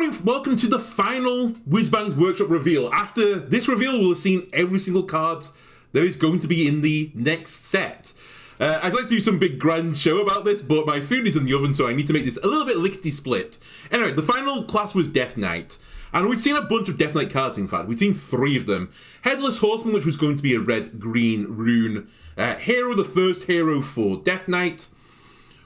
and welcome to the final Whizbang's Workshop reveal. After this reveal, we'll have seen every single card that is going to be in the next set. I'd like to do some big grand show about this, but my food is in the oven, so I need to make this a little bit lickety-split. Anyway, the final class was Death Knight, and we'd seen a bunch of Death Knight cards, in fact. We'd seen 3 of them. Headless Horseman, which was going to be a red-green rune hero, the first hero for Death Knight,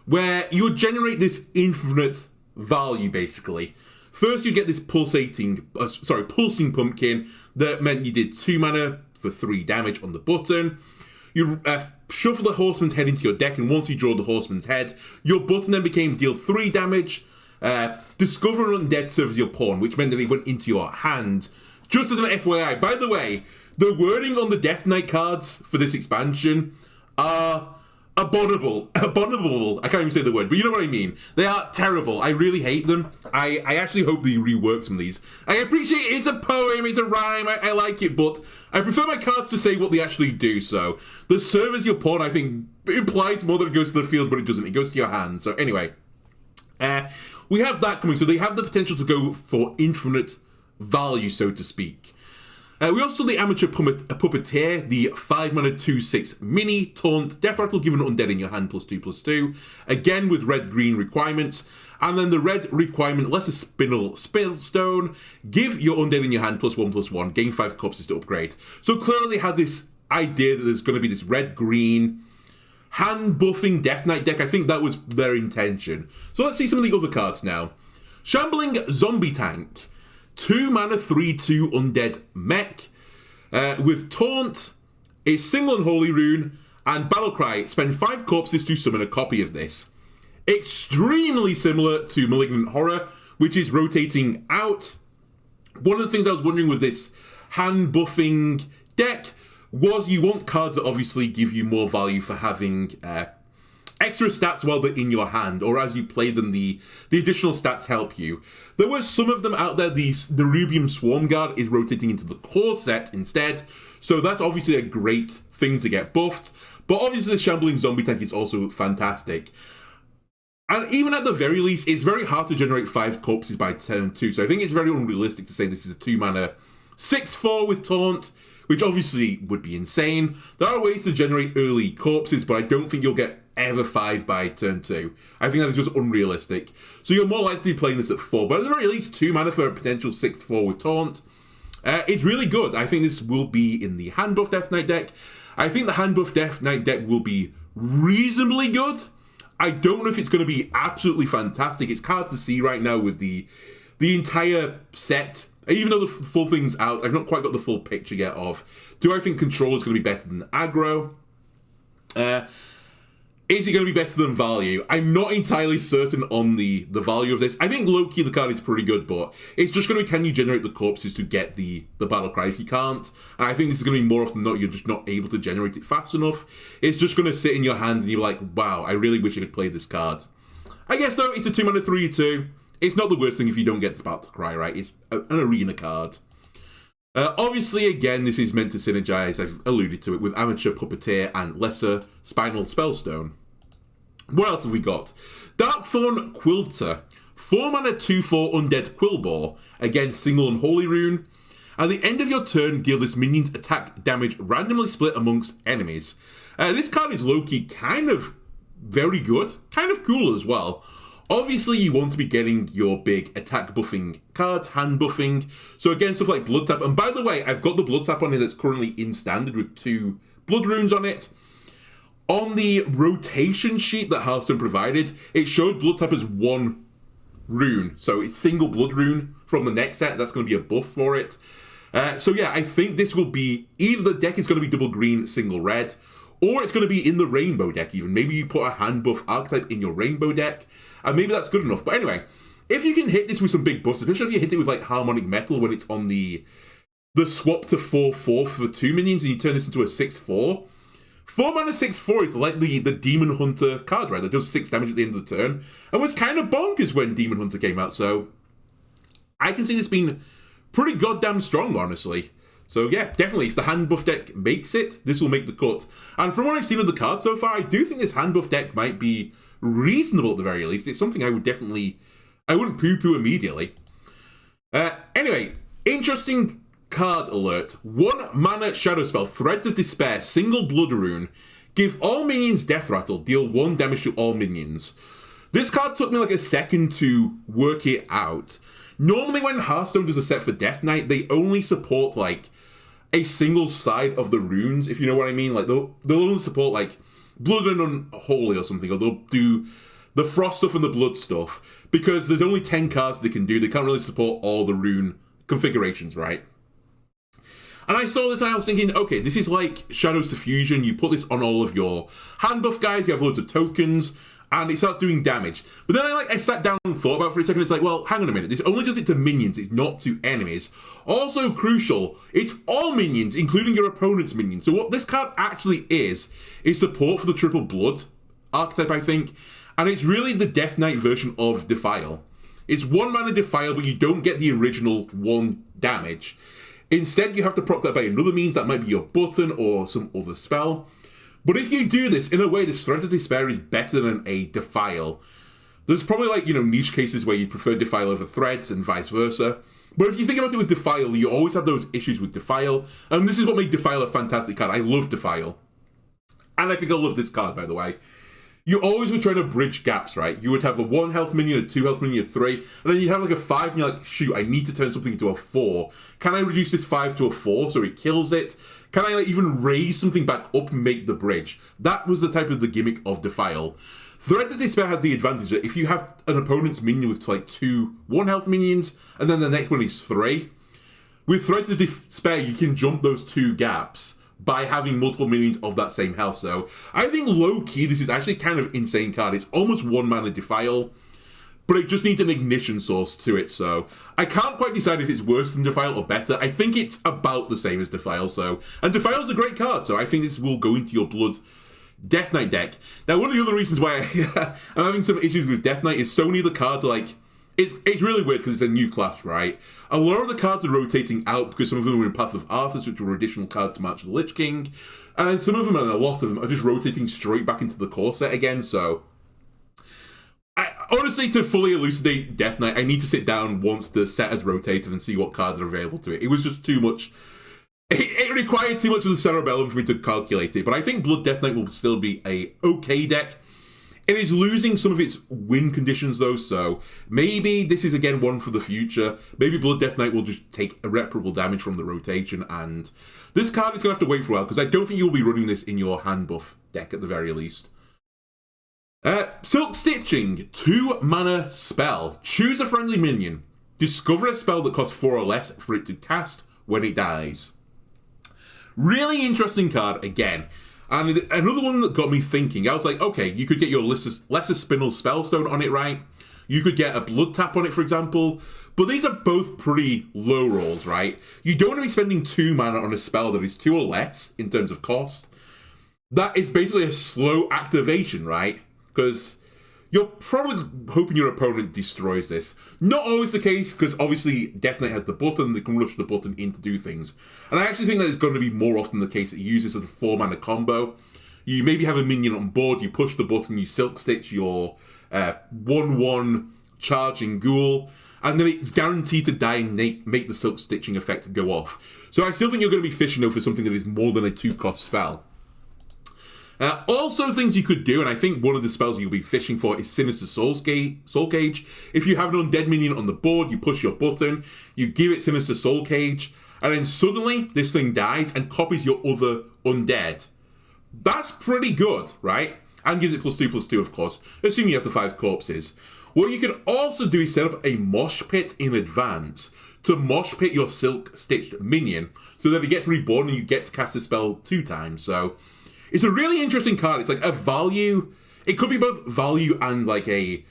where you would generate this infinite value, basically. First, you get this pulsing pumpkin that meant you did 2 mana for 3 damage on the button. You shuffle the horseman's head into your deck, and once you draw the horseman's head, your button then became deal 3 damage. Discover an undead serves your pawn, which meant that it went into your hand. Just as an FYI, by the way, the wording on the Death Knight cards for this expansion are abominable. I can't even say the word, but you know what I mean. They are terrible. I really hate them. I actually hope they rework some of these. I appreciate it's a poem, it's a rhyme, I like it, but I prefer my cards to say what they actually do. So the serve as your pawn, I think, implies more that it goes to the field, but it doesn't. It goes to your hand. So anyway, we have that coming. So they have the potential to go for infinite value, so to speak. We also saw the Amateur Puppeteer, the 5 mana 2/6 mini taunt, Death Rattle given undead in your hand +2/2, again with red-green requirements, and then the red requirement, Lesser Spellstone, give your undead in your hand +1/+1, gain 5 corpses to upgrade. So clearly they had this idea that there's going to be this red-green hand buffing Death Knight deck. I think that was their intention. So let's see some of the other cards now. Shambling Zombie Tank. 2 mana 3/2 undead mech with taunt, a single unholy rune, and battlecry. Spend 5 corpses to summon a copy of this. Extremely similar to Malignant Horror, which is rotating out. One of the things I was wondering with this hand buffing deck was you want cards that obviously give you more value for having extra stats while they're in your hand, or as you play them, the additional stats help you. There were some of them out there. The Rubium Swarm Guard is rotating into the core set instead, so that's obviously a great thing to get buffed. But obviously the Shambling Zombie Tank is also fantastic. And even at the very least, it's very hard to generate 5 corpses by turn 2, so I think it's very unrealistic to say this is a 2 mana 6/4 with taunt, which obviously would be insane. There are ways to generate early corpses, but I don't think you'll get ever 5 by turn 2. I think that is just unrealistic. So you're more likely to be playing this at 4, but at the very least 2 mana for a potential 6/4 with taunt. It's really good. I think this will be in the hand buff Death Knight deck. I think the hand buff Death Knight deck will be reasonably good. I don't know if it's going to be absolutely fantastic. It's hard to see right now with the entire set. Even though the full thing's out, I've not quite got the full picture yet of, do I think control is going to be better than aggro? Is it going to be better than value? I'm not entirely certain on the value of this. I think low-key the card is pretty good, but it's just going to be, can you generate the corpses to get the battle cry? If you can't, and I think this is going to be more often than not, you're just not able to generate it fast enough. It's just going to sit in your hand and you're like, wow, I really wish I could play this card. I guess though, it's a 2 mana 3/2. It's not the worst thing if you don't get the battle cry, right? It's an arena card. Obviously, again, this is meant to synergize, I've alluded to it, with Amateur Puppeteer and Lesser Spellstone. What else have we got? Darkthorn Quilter. 4 mana 2/4 undead Quillbore. Again, single unholy rune. At the end of your turn, deal this minion's attack damage randomly split amongst enemies. This card is low-key kind of very good. Kind of cool as well. Obviously, you want to be getting your big attack buffing cards, hand buffing. So again, stuff like Blood Tap. And by the way, I've got the Blood Tap on here that's currently in standard with 2 blood runes on it. On the rotation sheet that Hearthstone provided, it showed Blood Tap as 1 rune. So it's single blood rune from the next set. That's going to be a buff for it. So yeah, I think this will be, either the deck is going to be double green, single red, or it's going to be in the rainbow deck even. Maybe you put a hand buff archetype in your rainbow deck, and maybe that's good enough. But anyway, if you can hit this with some big buffs, especially if you hit it with like Harmonic Metal when it's on the swap to 4/4 for 2 minions, and you turn this into a 6/4, 4 mana 6/4 is like the Demon Hunter card, right? That does 6 damage at the end of the turn, and was kind of bonkers when Demon Hunter came out, so I can see this being pretty goddamn strong, honestly. So yeah, definitely, if the hand buff deck makes it, this will make the cut. And from what I've seen of the card so far, I do think this hand buff deck might be reasonable at the very least. It's something I wouldn't poo-poo immediately. Anyway, interesting card alert. 1 mana shadow spell, Threads of Despair, single blood rune. Give all minions death rattle, deal 1 damage to all minions. This card took me like a second to work it out. Normally when Hearthstone does a set for Death Knight, they only support like a single side of the runes, if you know what I mean. Like they'll only support like Blood and Unholy or something, or they'll do the Frost stuff and the Blood stuff, because there's only 10 cards they can do. They can't really support all the rune configurations, right? And I saw this and I was thinking, okay, this is like Shadow's Diffusion. You put this on all of your hand buff guys, you have loads of tokens, and it starts doing damage. But then I sat down and thought about it for a second. It's like, well, hang on a minute. This only does it to minions. It's not to enemies. Also crucial, it's all minions, including your opponent's minions. So what this card actually is support for the triple blood archetype, I think. And it's really the Death Knight version of Defile. It's 1 mana Defile, but you don't get the original 1 damage. Instead, you have to proc that by another means. That might be your button or some other spell. But if you do this, in a way, this Threads of Despair is better than a Defile. There's probably like, niche cases where you prefer Defile over Threads and vice versa. But if you think about it with Defile, you always have those issues with Defile. And this is what made Defile a fantastic card. I love Defile. And I think I love this card, by the way. You always were trying to bridge gaps, right? You would have a 1 health minion, a 2 health minion, a 3, and then you'd have like a 5, and you're like, shoot, I need to turn something into a 4. Can I reduce this 5 to a 4 so it kills it? Can I even raise something back up and make the bridge? That was the type of the gimmick of Defile. Threads of Despair has the advantage that if you have an opponent's minion with like 2 1 health minions, and then the next one is 3, with Threads of Despair, you can jump those 2 gaps by having multiple minions of that same health. So I think low-key, this is actually kind of insane card. It's almost 1 mana Defile, but it just needs an ignition source to it. So I can't quite decide if it's worse than Defile or better. I think it's about the same as Defile. And Defile's a great card, so I think this will go into your Blood Death Knight deck. Now, one of the other reasons why I'm having some issues with Death Knight is so many of the cards are like, it's really weird because it's a new class, right? A lot of the cards are rotating out because some of them were in Path of Arthas, which were additional cards to match the Lich King. And then some of them, and a lot of them, are just rotating straight back into the core set again. So, honestly, to fully elucidate Death Knight, I need to sit down once the set has rotated and see what cards are available to it. It was just too much. It required too much of the cerebellum for me to calculate it. But I think Blood Death Knight will still be a okay deck. It is losing some of its win conditions, though, so maybe this is, again, one for the future. Maybe Blood Death Knight will just take irreparable damage from the rotation, and this card is going to have to wait for a while, because I don't think you will be running this in your hand buff deck, at the very least. Silk Stitching, 2 mana spell. Choose a friendly minion. Discover a spell that costs 4 or less for it to cast when it dies. Really interesting card, again. And another one that got me thinking, I was like, okay, you could get your Lesser Spinel Spellstone on it, right? You could get a Blood Tap on it, for example. But these are both pretty low rolls, right? You don't want to be spending 2 mana on a spell that is 2 or less in terms of cost. That is basically a slow activation, right? Because you're probably hoping your opponent destroys this. Not always the case, because obviously Death Knight has the button, they can rush the button in to do things. And I actually think that is going to be more often the case that you use this as a 4 mana combo. You maybe have a minion on board, you push the button, you Silk Stitch your 1/1 charging ghoul, and then it's guaranteed to die and make the Silk Stitching effect go off. So I still think you're going to be fishing though for something that is more than a 2-cost spell. Also, things you could do, and I think one of the spells you'll be fishing for is Sinister Soul Cage. If you have an undead minion on the board, you push your button, you give it Sinister Soul Cage, and then suddenly this thing dies and copies your other undead. That's pretty good, right? And gives it +2/+2, of course, assuming you have the 5 corpses. What you can also do is set up a mosh pit in advance to mosh pit your Silk Stitched minion so that it gets reborn and you get to cast the spell 2 times. So it's a really interesting card. It's like a value. It could be both value and like I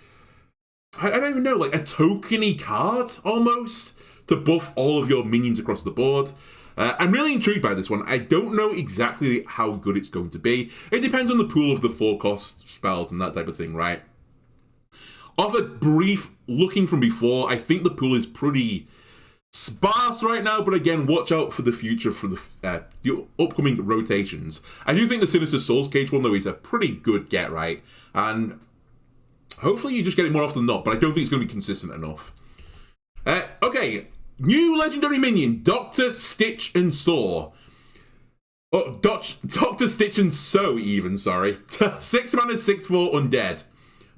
don't even know, like a tokeny card almost to buff all of your minions across the board. I'm really intrigued by this one. I don't know exactly how good it's going to be. It depends on the pool of the 4-cost spells and that type of thing, right? Off a brief looking from before, I think the pool is pretty sparse right now, but again, watch out for the future for the upcoming rotations. I do think the Sinister Souls Cage one, though, is a pretty good get, right? And hopefully you just get it more often than not, but I don't think it's going to be consistent enough. Okay, New legendary minion, Dr. Stitch and Saw. Oh, Dr. Stitch and Sew, even, sorry. 6 mana, 6/4 undead.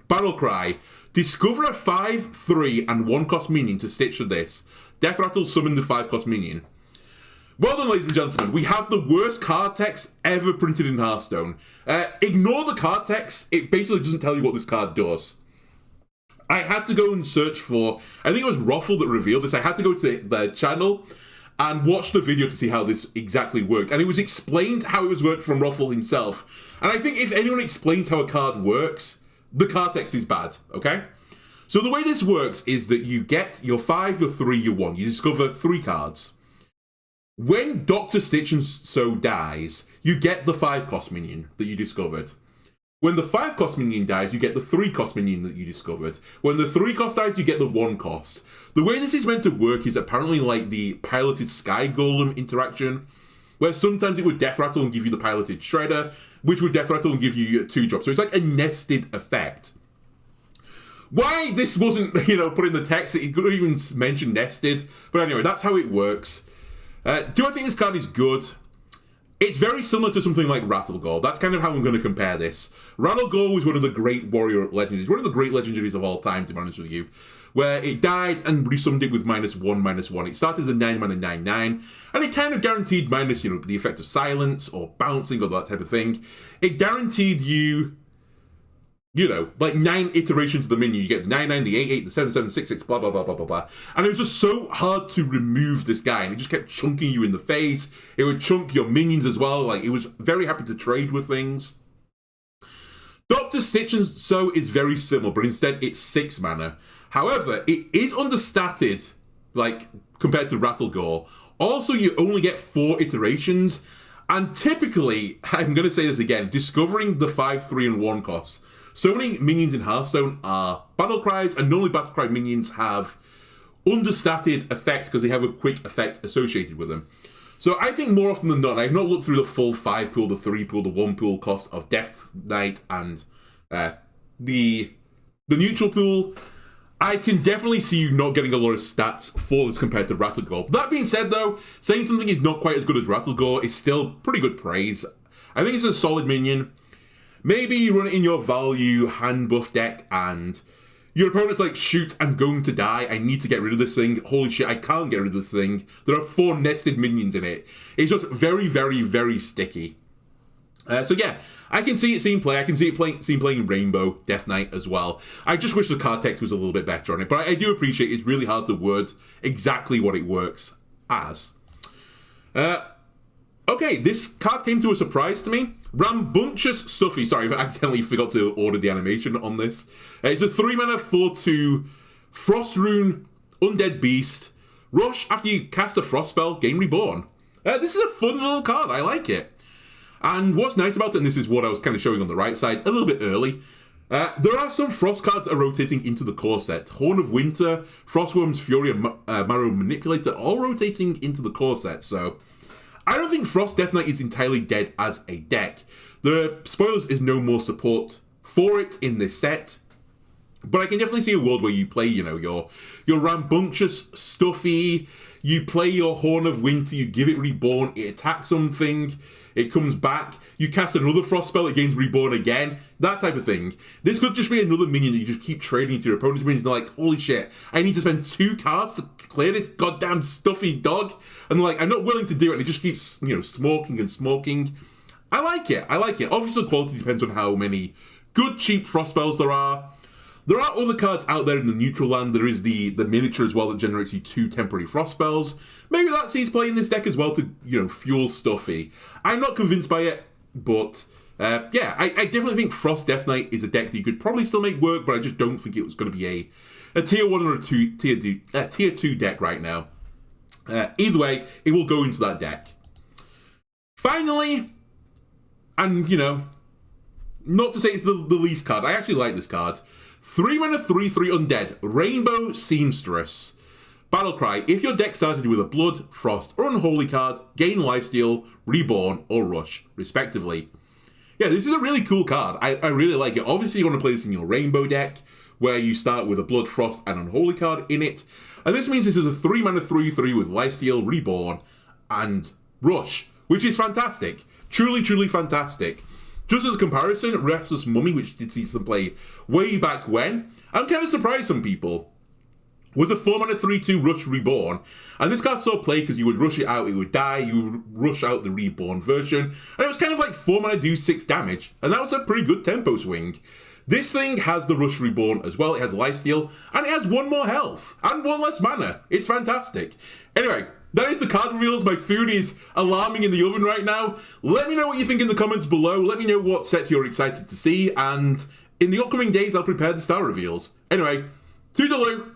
Battle Cry. Discover a 5/3 and 1-cost minion to stitch for this. Death Rattle summon the 5-cost minion. Well done, ladies and gentlemen. We have the worst card text ever printed in Hearthstone. Ignore the card text. It basically doesn't tell you what this card does. I had to go and search for, I think it was Roffle that revealed this. I had to go to their channel and watch the video to see how this exactly worked. And it was explained how it was worked from Roffle himself. And I think if anyone explains how a card works, the card text is bad, okay? So the way this works is that you get your 5, your 3, your 1. You discover 3 cards. When Dr. Stitch and Sew dies, you get the 5-cost minion that you discovered. When the 5-cost minion dies, you get the 3-cost minion that you discovered. When the 3-cost dies, you get the 1-cost. The way this is meant to work is apparently like the piloted Sky Golem interaction, where sometimes it would Death Rattle and give you the piloted Shredder, which would Death Rattle and give you a 2-drop. So it's like a nested effect. Why this wasn't, put in the text, it could even mention nested. But anyway, that's how it works. Do I think this card is good? It's very similar to something like Rattlegore. That's kind of how I'm going to compare this. Rattlegore was one of the great warrior legendaries, one of the great legendaries of all time, to be honest with you, where it died and resummoned it with -1/-1. It started as a 9 mana 9/9, and it kind of guaranteed minus, the effect of silence or bouncing or that type of thing. It guaranteed you, like 9 iterations of the minion. You get the 9/9, the 8/8, the 7/7, 6/6, blah, blah, blah, blah, blah, blah. And it was just so hard to remove this guy, and it just kept chunking you in the face. It would chunk your minions as well. Like, it was very happy to trade with things. Dr. Stitch and Sew is very similar, but instead it's 6 mana. However, it is understated, like, compared to Rattlegore. Also, you only get 4 iterations, and typically, I'm going to say this again, discovering the 5, 3, and 1 costs. So many minions in Hearthstone are Battle Cries, and normally Battle Cry minions have understated effects because they have a quick effect associated with them. So I think more often than not, I've not looked through the full 5 pool, the 3 pool, the 1 pool cost of Death Knight and the neutral pool. I can definitely see you not getting a lot of stats for this compared to Rattlegore. That being said though, saying something is not quite as good as Rattlegore is still pretty good praise. I think it's a solid minion. Maybe you run it in your value hand buff deck and your opponent's like, shoot, I'm going to die. I need to get rid of this thing. Holy shit, I can't get rid of this thing. There are 4 nested minions in it. It's just very, very, very sticky. So yeah, I can see it seeing play. I can see it playing Rainbow Death Knight as well. I just wish the card text was a little bit better on it. But I do appreciate it's really hard to word exactly what it works as. Okay, this card came to a surprise to me. Rambunctious Stuffy. Sorry, I accidentally forgot to order the animation on this. It's a 3 mana 4/2 Frost Rune Undead Beast. Rush after you cast a Frost spell, Game Reborn. This is a fun little card. I like it. And what's nice about it, and this is what I was kind of showing on the right side a little bit early, there are some Frost cards that are rotating into the core set. Horn of Winter, Frostworm's Fury, and Marrow Manipulator, all rotating into the core set. So I don't think Frost Death Knight is entirely dead as a deck. The spoilers is no more support for it in this set. But I can definitely see a world where you play, your Rambunctious Stuffy, you play your Horn of Winter, you give it Reborn, it attacks something, it comes back, you cast another Frost spell, it gains Reborn again, that type of thing. This could just be another minion that you just keep trading to your opponent's minions. They're like, holy shit, I need to spend 2 cards to clear this goddamn stuffy dog. And they're like, I'm not willing to do it, and it just keeps, smoking and smoking. I like it. Obviously, quality depends on how many good, cheap Frost spells there are. There are other cards out there in the neutral land. There is the miniature as well that generates you 2 temporary Frost spells. Maybe that sees play in this deck as well to, fuel Stuffy. I'm not convinced by it, but yeah, I definitely think Frost Death Knight is a deck that you could probably still make work, but I just don't think it was going to be a tier 1 or a tier 2 deck right now. Either way, it will go into that deck. Finally, and not to say it's the least card, I actually like this card. 3 mana 3/3 undead, Rainbow Seamstress. Battlecry, if your deck started with a Blood, Frost, or Unholy card, gain Lifesteal, Reborn, or Rush, respectively. Yeah, this is a really cool card. I really like it. Obviously, you want to play this in your Rainbow deck, where you start with a Blood, Frost, and Unholy card in it. And this means this is a 3-mana 3/3 with Lifesteal, Reborn, and Rush, which is fantastic. Truly, truly fantastic. Just as a comparison, Restless Mummy, which did see some play way back when, I'm kind of surprised some people, was a 4-mana 3/2 Rush Reborn. And this card saw play because you would rush it out, it would die, you would rush out the Reborn version, and it was kind of like 4 mana do 6 damage, and that was a pretty good tempo swing. This thing has the Rush Reborn as well, it has Lifesteal, and it has 1 more health, and 1 less mana. It's fantastic. Anyway, that is the card reveals. My food is alarming in the oven right now. Let me know what you think in the comments below, let me know what sets you're excited to see, and in the upcoming days I'll prepare the star reveals. Anyway, toodaloo!